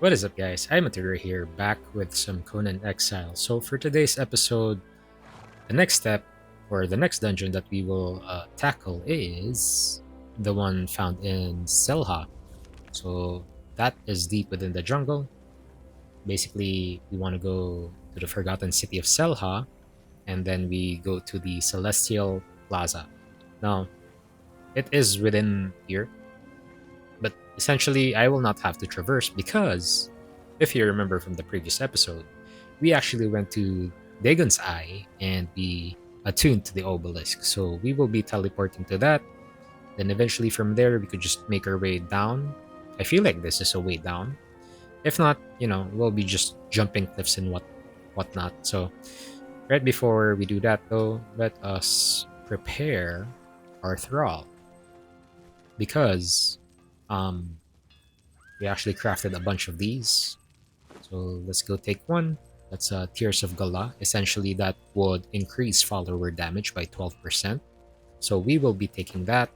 What is up, guys? I'm Matura here, back with some Conan Exiles. So, for today's episode, the next step or the next dungeon that we will tackle is the one found in Selha. So, that is deep within the jungle. Basically, we want to go to the forgotten city of Selha, and then we go to the Celestial Plaza. Now, it is within here, but essentially, I will not have to traverse because, if you remember from the previous episode, we actually went to Dagon's Eye and we attuned to the obelisk. So we will be teleporting to that. Then eventually from there, we could just make our way down. I feel like this is a way down. If not, we'll be just jumping cliffs and whatnot. So right before we do that, though, let us prepare our thrall because um, we actually crafted a bunch of these. So let's go take one. That's Tears of Gala. Essentially, that would increase follower damage by 12%. So we will be taking that.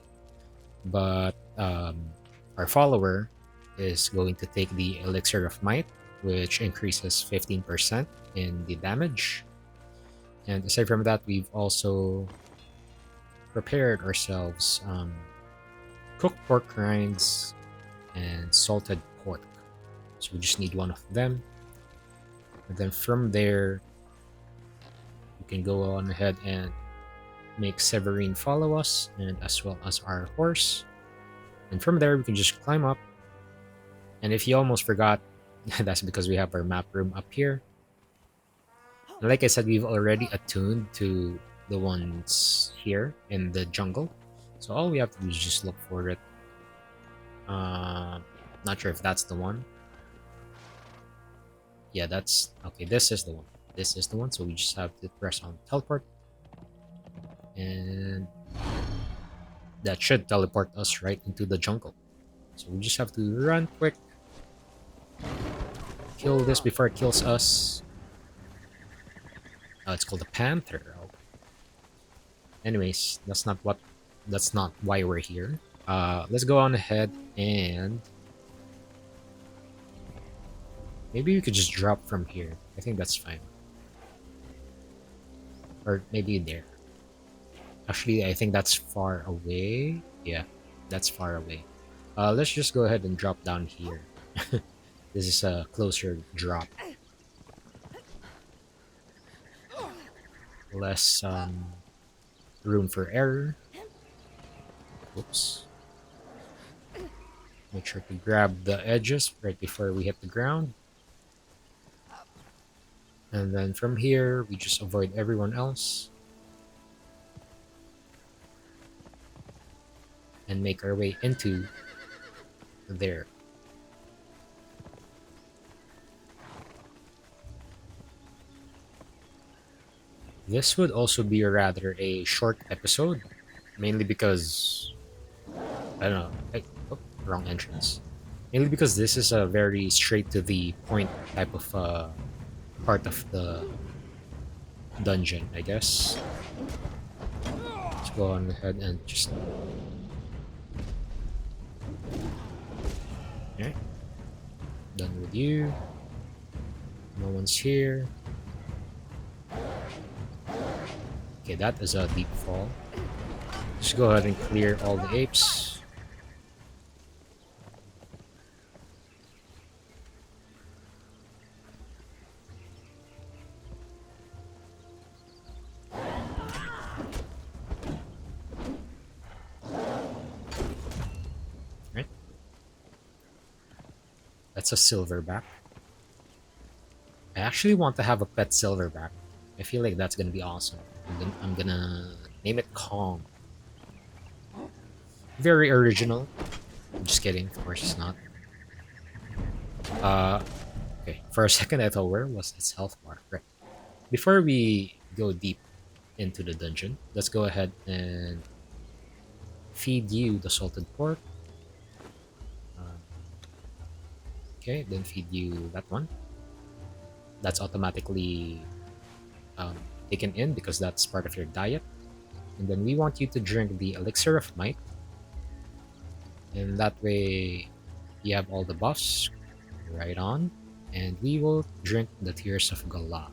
But our follower is going to take the Elixir of Might, which increases 15% in the damage. And aside from that, we've also prepared ourselves cooked pork rinds and salted pork. So we just need one of them. And then from there, we can go on ahead and make Severine follow us, and as well as our horse. And from there, we can just climb up. And if you almost forgot, that's because we have our map room up here. And like I said, we've already attuned to the ones here in the jungle. So all we have to do is just look for it. Not sure if that's the one. Yeah, that's okay. This is the one. This is the one. So we just have to press on teleport, and that should teleport us right into the jungle. So we just have to run quick, kill this before it kills us. It's called a panther. Oh. Anyways, that's not why we're here. Let's go on ahead and maybe we could just drop from here. I think that's fine. Or maybe there. Actually, I think that's far away. Yeah, that's far away. Let's just go ahead and drop down here. This is a closer drop. Less room for error. Oops. Make sure to grab the edges right before we hit the ground. And then from here, we just avoid everyone else. And make our way into there. This would also be rather a short episode, mainly because I don't know. Wrong entrance. Mainly because this is a very straight to the point type of part of the dungeon, I guess. Let's go on ahead and just. Okay. Done with you. No one's here. Okay, that is a deep fall. Just go ahead and clear all the apes. Right? That's a silverback. I actually want to have a pet silverback. I feel like that's gonna be awesome. I'm gonna name it Kong. Very original. I'm just kidding, of course it's not. Okay, for a second I thought where was its health bar? Right. Before we go deep into the dungeon, let's go ahead and feed you the salted pork. Okay, then feed you that one. That's automatically taken in because that's part of your diet. And then we want you to drink the Elixir of Might. And that way you have all the buffs. right on, and we will drink the Tears of Galah.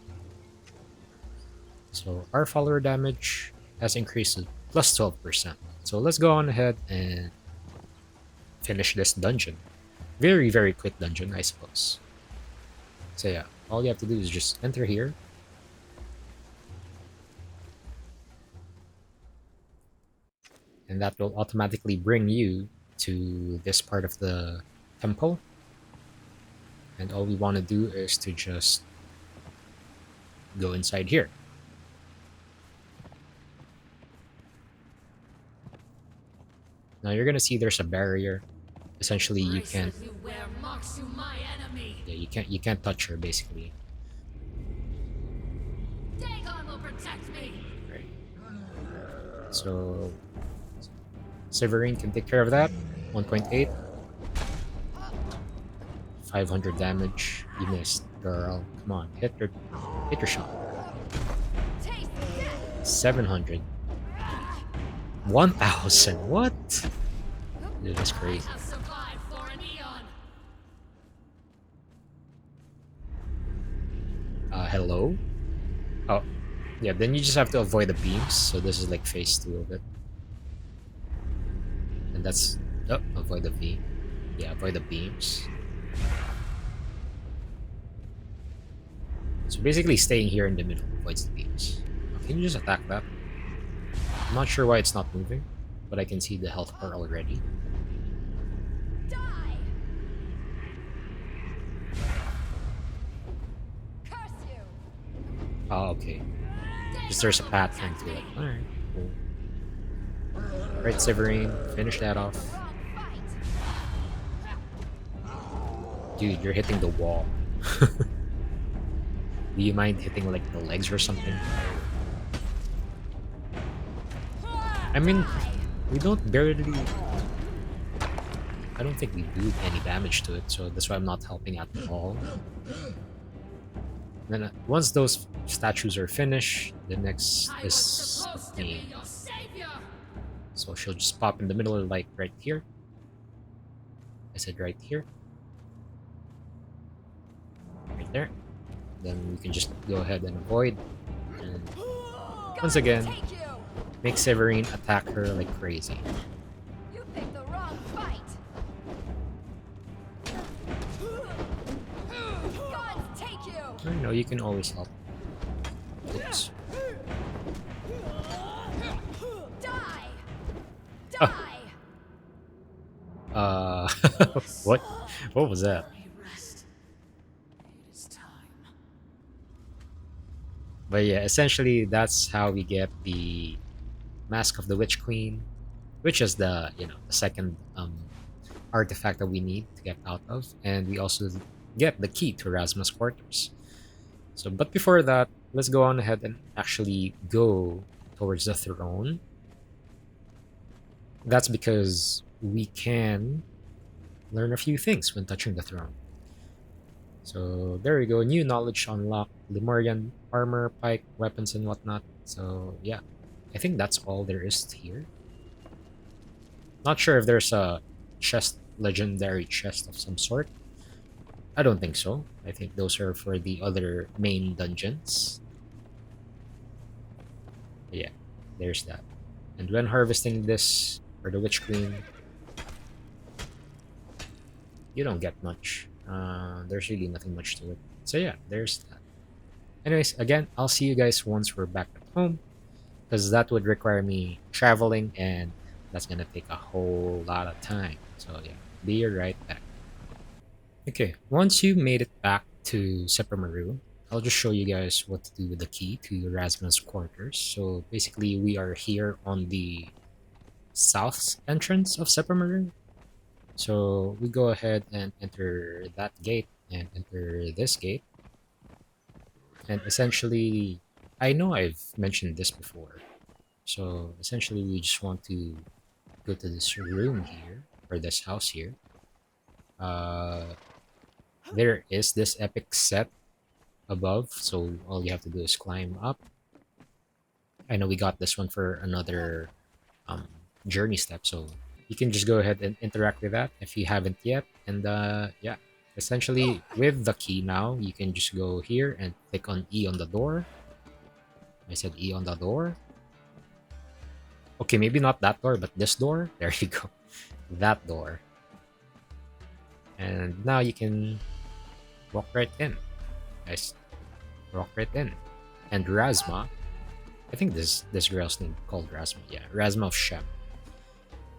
So our follower damage has increased to plus 12%. So let's go on ahead and finish this dungeon. Very, very quick dungeon, I suppose. So yeah, all you have to do is just enter here. And that will automatically bring you to this part of the temple. And all we want to do is to just go inside here. Now you're gonna see there's a barrier. Essentially, you can't. Yeah, you can't touch her basically. Right. So Severine can take care of that. 1.8. 500 damage. You missed, girl. Come on, hit your shot. 700. 1,000. What? Dude, that's crazy. Hello? Oh, yeah, then you just have to avoid the beams. So this is like phase 2 of it. And that's... Oh, avoid the beam. Yeah, avoid the beams. So basically staying here in the middle avoids the beams. Can you just attack that? I'm not sure why it's not moving, but I can see the health bar already. Die! Curse you! Oh, okay. Because there's a pattern to it. Alright, cool. Right, Severine, finish that off. Dude, you're hitting the wall. Do you mind hitting like the legs or something? I mean, we don't barely... I don't think we do any damage to it, so that's why I'm not helping at all. Then once those statues are finished, the next is me. So she'll just pop in the middle, like right here. I said right here. Right there. Then we can just go ahead and avoid. And once again, make Severine attack her like crazy. You picked the wrong fight. Gods take you. I know you can always help. Oops. Die. Oh. Die. What? What was that? But yeah, essentially that's how we get the Mask of the Witch Queen, which is the the second artifact that we need to get out of, and we also get the key to Rasma's quarters. So, but before that, let's go on ahead and actually go towards the throne. That's because we can learn a few things when touching the throne. So there we go, new knowledge unlocked, Lemurian armor, pike, weapons, and whatnot. So yeah, I think that's all there is here. Not sure if there's a chest, legendary chest of some sort. I don't think so. I think those are for the other main dungeons. But yeah, there's that. And when harvesting this for the Witch Queen, you don't get much. There's really nothing much to it. So yeah, there's that. Anyways, again, I'll see you guys once we're back at home, because that would require me traveling, and that's gonna take a whole lot of time. So yeah, be right back. Okay, once you made it back to Sepramaru, I'll just show you guys what to do with the key to Rasmus' quarters. So basically, we are here on the south entrance of Sepramaru. So we go ahead and enter that gate and enter this gate. And essentially, I know I've mentioned this before. So essentially, we just want to go to this room here, or this house here. There is this epic set above, so all you have to do is climb up. I know we got this one for another journey step, so you can just go ahead and interact with that if you haven't yet. And yeah, Essentially, with the key now, you can just go here and click on E on the door. I said E on the door. Okay, maybe not that door, but this door. There you go. That door. And now you can walk right in. Guys, walk right in. And Razma, I think this girl's name called Razma. Yeah, Razma of Shem.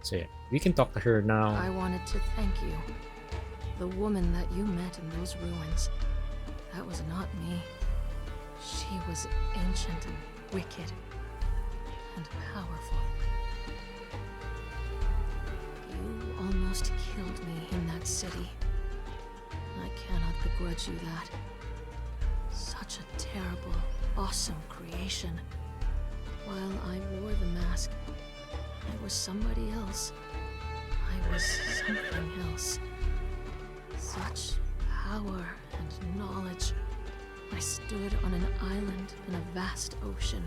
So yeah, we can talk to her now. I wanted to thank you. The woman that you met in those ruins, that was not me. She was ancient and wicked and powerful. You almost killed me in that city. I cannot begrudge you that. Such a terrible, awesome creation. While I wore the mask, I was somebody else. I was something else. Such power and knowledge. I stood on an island in a vast ocean.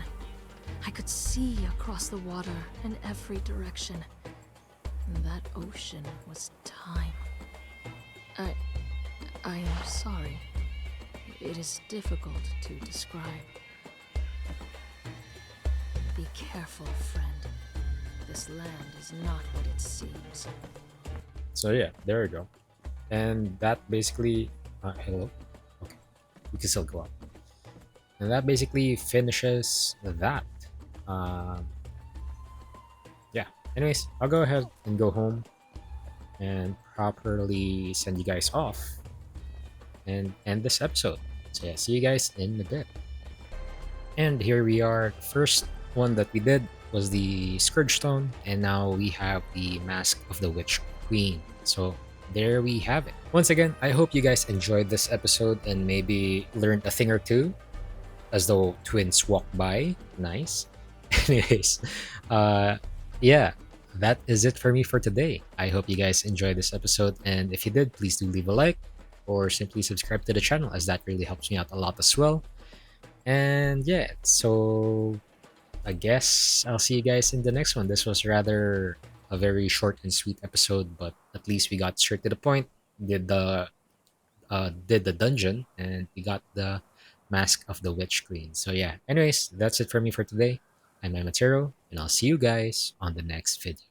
I could see across the water in every direction. And that ocean was time. I am sorry. It is difficult to describe. Be careful, friend. This land is not what it seems. So yeah, there we go. And that basically, hello. Okay, we can still go up. And that basically finishes that. Um, yeah. Anyways, I'll go ahead and go home and properly send you guys off and end this episode. So yeah, see you guys in a bit. And here we are. First one that we did was the Scourge Stone, and now we have the Mask of the Witch Queen. So there we have it. Once again, I hope you guys enjoyed this episode and maybe learned a thing or two as though twins walk by. Nice. Anyways, yeah, that is it for me for today. I hope you guys enjoyed this episode, and if you did, please do leave a like or simply subscribe to the channel, as that really helps me out a lot as well. And yeah, so I guess I'll see you guys in the next one. This was rather a very short and sweet episode, but at least we got straight to the point. Did the dungeon, and we got the Mask of the Witch Queen. So yeah, anyways, that's it for me for today. I'm Matero, and I'll see you guys on the next video.